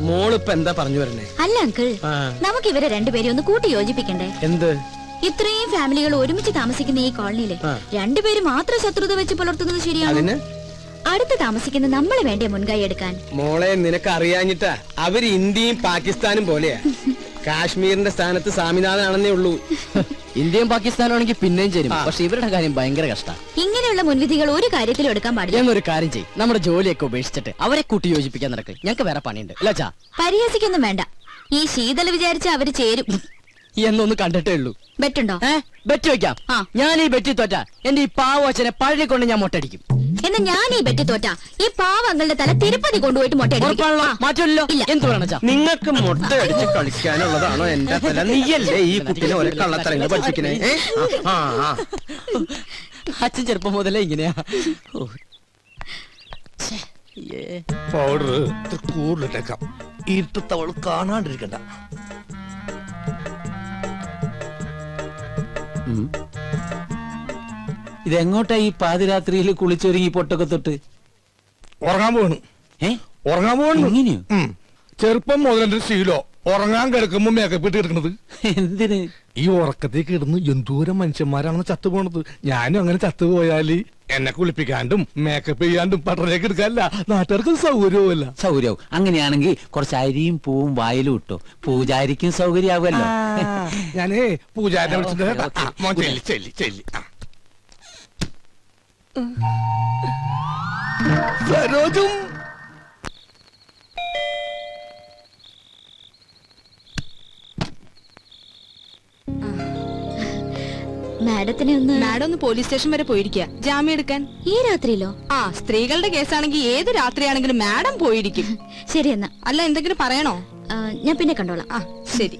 മോളിപ്പ എന്താ പറഞ്ഞു വരണേ? അല്ല അങ്കിൾ, നമുക്ക് ഇവരെ രണ്ടുപേരും ഒന്ന് കൂട്ടി യോജിപ്പിക്കണ്ടേ? എന്ത്? ഇത്രയും ഫാമിലികൾ ഒരുമിച്ച് താമസിക്കുന്ന ഈ കോളനിയില് രണ്ടുപേരും മാത്രം ശത്രുത വെച്ച് പുലർത്തുന്നത് ശരിയാണ്? അടുത്ത് താമസിക്കുന്ന നമ്മളെ വേണ്ടേ മുൻകൈ എടുക്കാൻ? മോളെ, നിനക്ക് അറിയാഞ്ഞിട്ടാ. അവര് ഇന്ത്യയും പാകിസ്ഥാനും പോലെയാ. കാശ്മീരിന്റെ സ്ഥാനത്ത് സ്വാമിനാഥനാണെന്നേ ഉള്ളൂ. ഇന്ത്യയും പാകിസ്ഥാനും ആണെങ്കിൽ പിന്നെയും ചേരും. പക്ഷെ ഇവരുടെ കാര്യം ഭയങ്കര കഷ്ടമാണ്. ഇങ്ങനെയുള്ള മുൻവിധികൾ ഒരു കാര്യത്തിലും എടുക്കാൻ പാടില്ല. എന്നൊരു കാര്യം ചെയ്യും, നമ്മുടെ ജോലിയൊക്കെ ഉപേക്ഷിച്ചിട്ട് അവരെ കൂട്ടി യോജിപ്പിക്കാൻ നടക്കും. ഞങ്ങൾക്ക് വേറെ പണിയുണ്ട്. പരിഹസിക്കൊന്നും വേണ്ട. ഈ ശീതള വിചാരിച്ച അവര് ചേരും എന്നൊന്ന് കണ്ടിട്ടേ ഉള്ളൂ. ബെറ്റുണ്ടോ? ബെറ്റ് വെക്കാം. ഞാൻ ഈ ബെറ്റി തോറ്റ എന്റെ ഈ പാവച്ചനെ പഴയ കൊണ്ട് ഞാൻ മൊട്ടടിക്കും. എന്നാ ഞാൻ ഈ ബെറ്റ് തോറ്റ ഈ പാവങ്ങളുടെ തല തിരുപ്പതി കൊണ്ടുപോയിട്ട് മാറ്റമല്ലോ. എന്ത് വേണം? നിങ്ങൾക്ക് മുട്ട അടിച്ച് കളിക്കാനുള്ളതാണോ എന്റെ തല? നീയല്ലേ ഈ കുട്ടിനെ ഒരു കള്ളത്തരങ്ങൾ പഠിപ്പിക്കണേ? അച്ഛൻ ചെറുപ്പം മുതലേ ഇങ്ങനെയാ. പൗഡർ കൂടുതലിട്ടേക്കാം. ഇരുട്ടത്തവൾ കാണാണ്ടിരിക്കണ്ട. ഇതെങ്ങോട്ടാ ഈ പാതിരാത്രിയിൽ കുളിച്ചൊരുങ്ങി പൊട്ടൊക്കെ തൊട്ട്? ഉറങ്ങാൻ പോകണു. ഉറങ്ങാൻ പോകണു. എങ്ങനെയോ? ചെറുപ്പം മുതലെന്റെ ശീലോ ഉറങ്ങാൻ കിടക്കുമ്പോ മേക്കപ്പ് ഇട്ട് കിടക്കണത്. എന്തിന്? ഈ ഉറക്കത്തേക്ക് ഇടുന്ന് എന്തോരം മനുഷ്യന്മാരാണെന്ന് ചത്തുപോണത്. ഞാനും അങ്ങനെ ചത്തുപോയാല് എന്നെ കുളിപ്പിക്കാണ്ടും മേക്കപ്പ് ചെയ്യാണ്ടും പട്ടണേക്ക് എടുക്കാനല്ല, നാട്ടുകാർക്ക് സൗകര്യവുമല്ല. സൗകര്യവും. അങ്ങനെയാണെങ്കിൽ കുറച്ച് അരിയും പൂവും വായിലും ഇട്ടോ, പൂജാരിക്കും സൗകര്യമാവുമല്ലോ. ഞാനേ പൂജാരിനെ വിളിച്ചിട്ട് സരോജും മാഡം ഒന്ന് പോലീസ് സ്റ്റേഷൻ വരെ പോയിരിക്കുക ജാമ്യം എടുക്കാൻ. ഈ രാത്രിയിലോ? സ്ത്രീകളുടെ കേസാണെങ്കിൽ ഏത് രാത്രിയാണെങ്കിലും മാഡം പോയിരിക്കും. ശരി എന്നാ. അല്ല, എന്തെങ്കിലും പറയണോ? ഞാൻ പിന്നെ കണ്ടോളാം. ശരി.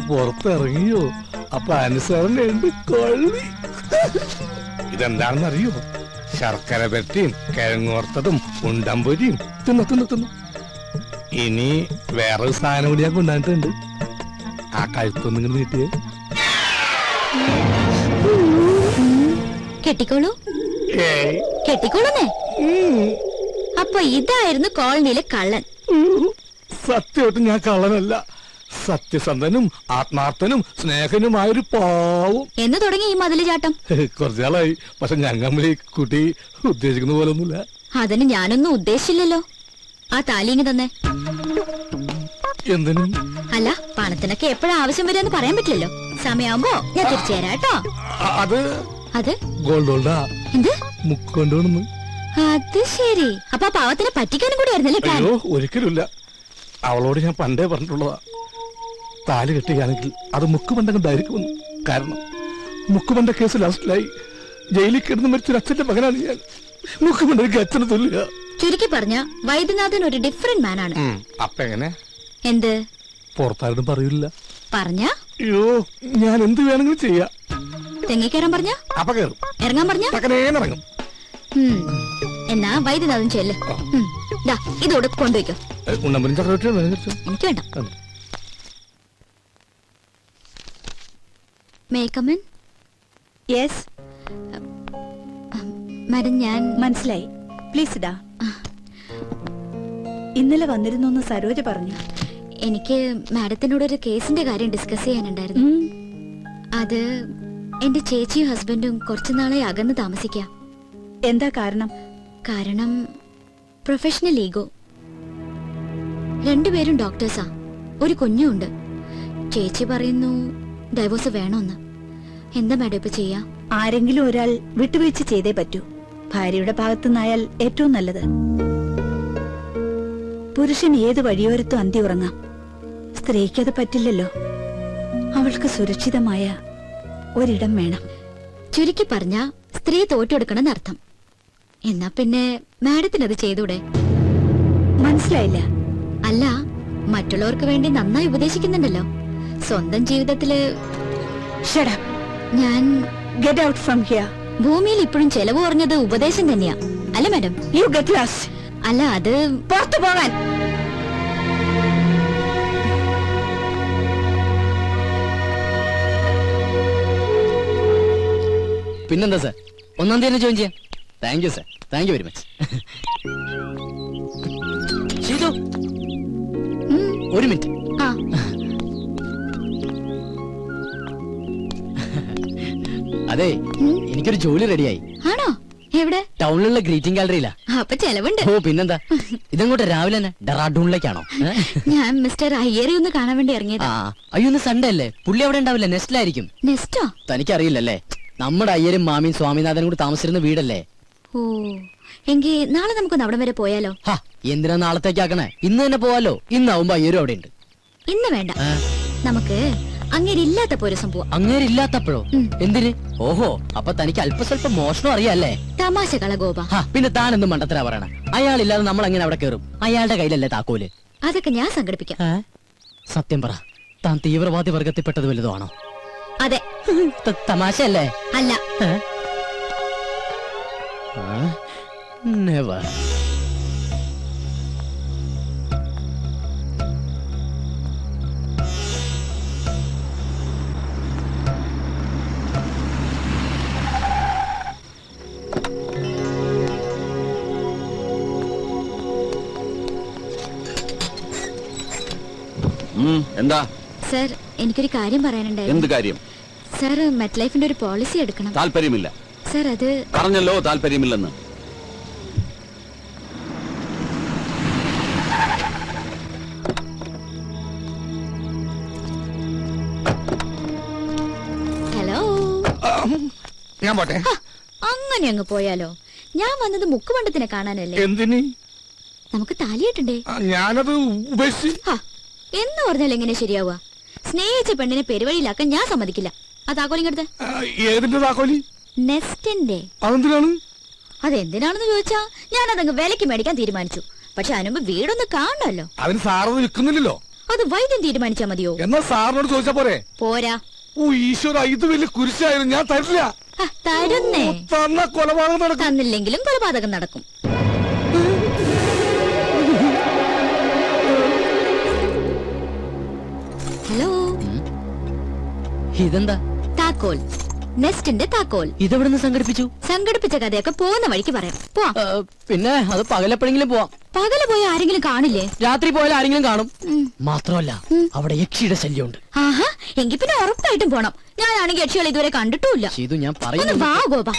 പുറത്തിറങ്ങിയോ? അപ്പൊ അനുസരണയുണ്ട് കൊള്ളി. ഇതെന്താണെന്ന് അറിയോ? ശർക്കര പെരട്ടിയും കിഴങ്ങോർത്തതും ഉണ്ടമ്പൊരിയും തിന്നു. ഇനി വേറൊരു സാധനം കൂടി ഞാൻ കൊണ്ടുവന്നിട്ടുണ്ട്. ആ കഴുത്തൊന്നിങ്ങനെ നീട്ടിയേ. കെട്ടിക്കോളൂ. കെട്ടിക്കോളൂന്നേ. അപ്പൊ ഇതായിരുന്നു കോളനിയിലെ കള്ളൻ. സത്യമായിട്ടും ഞാൻ കള്ളനല്ല. സത്യസന്ധനും ആത്മാർത്ഥനും സ്നേഹനുമായൊരു പാവം. എന്ന് തുടങ്ങി ഈ മതില് ചാട്ടം? കുറച്ചാളായി. പക്ഷെ ഞങ്ങൾ ഈ കുട്ടി ഉദ്ദേശിക്കുന്ന പോലെ ഒന്നുമില്ല. അതിന് ഞാനൊന്നും ഉദ്ദേശിച്ചില്ലല്ലോ. ആ താലിങ്ങി തന്നെ. എന്തിനും? അല്ല, പണത്തിനൊക്കെ എപ്പോഴാ ആവശ്യം വരുമെന്ന് പറയാൻ പറ്റില്ലല്ലോ. സമയമാകുമ്പോ ഞാൻ തിരിച്ചു തരാം കേട്ടോ. അത് ഗോൾഡോൾഡാ. എന്ത്? മുക്കൊണ്ടോണെന്ന്. അത് ശരി. അപ്പൊ ആ പാവത്തിനെ പറ്റിക്കാനും കൂടി ആയിരുന്നല്ലേ പ്ലാൻ? ഒരിക്കലുമില്ല. അവളോട് ഞാൻ പണ്ടേ പറഞ്ഞിട്ടുള്ളതാ, താലി കെട്ടുകയാണെങ്കിൽ അത് മുക്കുബന്ധങ്ങളുണ്ടായിരിക്കുമെന്ന്. കാരണം മുക്കുബന്ധ കേസ് ലാസ്റ്റിലായി ജയിലിൽ കിടന്ന് മരിച്ചൊരു അച്ഛന്റെ മകനാണ് ഞാൻ. മുക്കുബന്ധയ്ക്ക് അച്ഛന് തുല്യ. ചുരുക്കി പറഞ്ഞ വൈദ്യനാഥൻ ഒരു ഡിഫറെന്റ് മാനാണ്. അപ്പൊ എങ്ങനെ? എന്ത്? പുറത്താരും പറയില്ല. പറഞ്ഞ? അയ്യോ, ഞാൻ എന്ത് വേണമെങ്കിലും ചെയ്യാം. തെങ്ങിക്കയറാൻ പറഞ്ഞ? അപ്പൊ കയറും. ഇറങ്ങാൻ പറഞ്ഞ? ഇറങ്ങും. എന്നാ വൈദ്യനാഥൻ ചെല്ല്. ഇതോടെ കൊണ്ടുവയ്ക്കോ. എനിക്ക് വേണ്ട. മാഡം, ഞാൻ മനസ്സിലായി. പ്ലീസ് ഇടാ. ഇന്നലെ വന്നിരുന്നു സരോജ പറഞ്ഞു. എനിക്ക് മാഡത്തിനോടൊരു കേസിന്റെ കാര്യം ഡിസ്കസ് ചെയ്യാനുണ്ടായിരുന്നു. അത് എന്റെ ചേച്ചിയും ഹസ്ബൻഡും കുറച്ചുനാളെ അകന്ന് താമസിക്കാം. എന്താ കാരണം? കാരണം പ്രൊഫഷണൽ ഈഗോ. രണ്ടുപേരും ഡോക്ടേഴ്സാ. ഒരു കുഞ്ഞുണ്ട്. ചേച്ചി പറയുന്നു ഡൈവോഴ്സ് വേണമെന്ന്. എന്താ മാഡം ഇപ്പൊ ചെയ്യാ? ആരെങ്കിലും ഒരാൾ വിട്ടുവീഴ്ച ചെയ്തേ പറ്റൂ. ഭാര്യയുടെ ഭാഗത്തുനിന്നായാൽ ഏറ്റവും നല്ലത്. പുരുഷൻ ഏത് വഴിയോരത്തും അന്തി ഉറങ്ങാം. സ്ത്രീക്കത് പറ്റില്ലല്ലോ. അവൾക്ക് സുരക്ഷിതമായ ഒരിടം വേണം. ചുരുക്കി പറഞ്ഞ സ്ത്രീ തോറ്റെടുക്കണം എന്നർത്ഥം. എന്നാ പിന്നെ മാഡത്തിനത് ചെയ്തൂടെ? മനസ്സിലായില്ല. അല്ല, മറ്റുള്ളവർക്ക് വേണ്ടി നന്നായി ഉപദേശിക്കുന്നുണ്ടല്ലോ. സ്വന്തം ജീവിതത്തില് Shut up. ഞാൻ Get out from here. ഭൂമിയിൽ ഇപ്പോഴും ചെലവ് കുറഞ്ഞത് ഉപദേശം തന്നെയാ അല്ല മാഡം? You get lost. അല്ല അത് പുറത്തു പോകാൻ. പിന്നെന്താ സാർ, 1-ാം തീയതി ജോയിൻ ചെയ്യാം. Thank you sir, thank you very much. Sheethu, ഒരു മിനിറ്റ്. ആ അതെ, എനിക്കൊരു ജോലി റെഡിയായി. ആണോ? എവിടെ? ടൗണിലുള്ള ഗ്രീറ്റിംഗ് ഗാലറിയിലാ. അപ്പൊ ചെലവുണ്ട്. ഓ പിന്നെന്താ. ഇതങ്ങോട്ട് രാവിലെ തന്നെ ഡെറാഡൂണിലേക്കാണോ? ഞാൻ മിസ്റ്റർ അയ്യരെ ഒന്ന് കാണാൻ വേണ്ടി ആ ഇറങ്ങിയതാ. അയ്യോ, ഇന്ന് സൺഡേ അല്ലേ, പുള്ളി അവിടെ ഉണ്ടാവില്ല, നെസ്റ്റിലായിരിക്കും. നെസ്റ്റോ? തനിക്കറിയില്ലല്ലേ, നമ്മുടെ അയ്യരും മാമിയും സ്വാമിനാഥനും കൂടി താമസിച്ചിരുന്ന വീടല്ലേ. ഓ എങ്കിൽ നാളെ നമുക്കൊന്ന് അവിടം വരെ പോയാലോ? ഹാ, എന്തിനാ നാളത്തേക്കാക്കണേ, ഇന്ന് തന്നെ പോവാലോ. ഇന്നാവുമ്പോ അയ്യരും അവിടെ ഉണ്ട്. ഇന്ന് വേണ്ട, നമുക്ക് അങ്ങേരില്ലാത്തപ്പോ ഒരു സംഭവം. അങ്ങേരില്ലാത്തപ്പോഴോ? എന്തിന്? ഓഹോ, അപ്പൊ തനിക്ക് അല്പസ്വല്പം മോഷണം അറിയാല്ലേ. തമാശ കളഗോപ. ഹാ, പിന്നെ താൻ എന്ത് മണ്ടത്തരാ പറയണ? അയാളില്ലാതെ നമ്മൾ എങ്ങനെ അവിടെ കയറും? അയാളുടെ കയ്യിലല്ലേ താക്കോല്? അതൊക്കെ ഞാൻ സംഘടിപ്പിക്കാം. സത്യം പറ, താൻ തീവ്രവാദി വർഗത്തിൽപ്പെട്ടത് വലുതോ ആണോ? അതെ. തമാശയല്ലേ? അല്ല. നെവർ. എന്താ സർ, എനിക്കൊരു കാര്യം പറയാനുണ്ടായിരുന്നു. എന്ത് കാര്യം? സർ, മെറ്റ് ലൈഫിന്റെ ഒരു പോളിസി എടുക്കണം. താല്പര്യമില്ല. സർ, അത് പറഞ്ഞല്ലോ താല്പര്യമില്ലെന്ന്. ഹലോ. ഞാൻ പോട്ടെ. അങ്ങനെ അങ്ങ് പോയാലോ? ഞാൻ വന്നത് മുക്കുമണ്ടത്തിനെ കാണാനല്ലേ. എന്തിന്? നമുക്ക് താലിയിട്ടുണ്ട്. ഞാനത് ഉപേക്ഷിച്ച്. എന്ന് പറഞ്ഞാൽ എങ്ങനെ ശരിയാവുക? സ്നേഹിച്ച പെണ്ണിനെ പെരുവഴിയിലാക്കാൻ ഞാൻ സമ്മതിക്കില്ല. ആ താക്കോലിങ്ങടുത്ത്. ഏതിന്റെ താക്കോലി? നെസ്റ്റിന്റെ. അതെന്തിനാണ്? അതെന്തിനാണെന്ന് ചോദിച്ചാ ഞാൻ അതങ്ങ് വിലക്ക് മേടിക്കാൻ തീരുമാനിച്ചു. പക്ഷെ അതിനുമ്പ് വീടൊന്ന് കാണണമല്ലോ. അതിന് സാറത് വിൽക്കുന്നില്ലല്ലോ. അത് വൈദ്യം തീരുമാനിച്ചാ മതിയോ? എന്നാ സാറിനോട് ചോദിച്ചാ പോരെ? പോരാ. ഓ ഈശ്വര, ഇത് വലിയ കുരിശായിരുന്നു. ഞാൻ തരില്ല. തരുന്നേ. തന്ന കൊലപാതകം നടക്കും. തന്നില്ലെങ്കിലും കൊലപാതകം നടക്കും. ഹലോ. ഇതെന്താ? താക്കോൽ. നെസ്റ്റിന്റെ താക്കോൽ. ഇതെവിടുന്ന് സംഘടിപ്പിച്ചു? സംഘടിപ്പിച്ച കഥയൊക്കെ പോകുന്ന വഴിക്ക് പറയാം. പോവാ. പിന്നെ അത് പകലെപ്പോഴെങ്കിലും പോവാം. പകല് പോയി ആരെങ്കിലും കാണില്ലേ? രാത്രി പോയാൽ ആരെങ്കിലും കാണും. മാത്രമല്ല അവിടെ യക്ഷിയുടെ ശല്യമുണ്ട്. ആഹാ, എങ്കിൽ പിന്നെ ഉറപ്പായിട്ടും പോണം. ഞാനാണെങ്കിൽ യക്ഷികൾ ഇതുവരെ കണ്ടിട്ടുമില്ല. ചെയ്തു, ഞാൻ ഒന്ന് പറയുന്നു. വാ ഗോപ.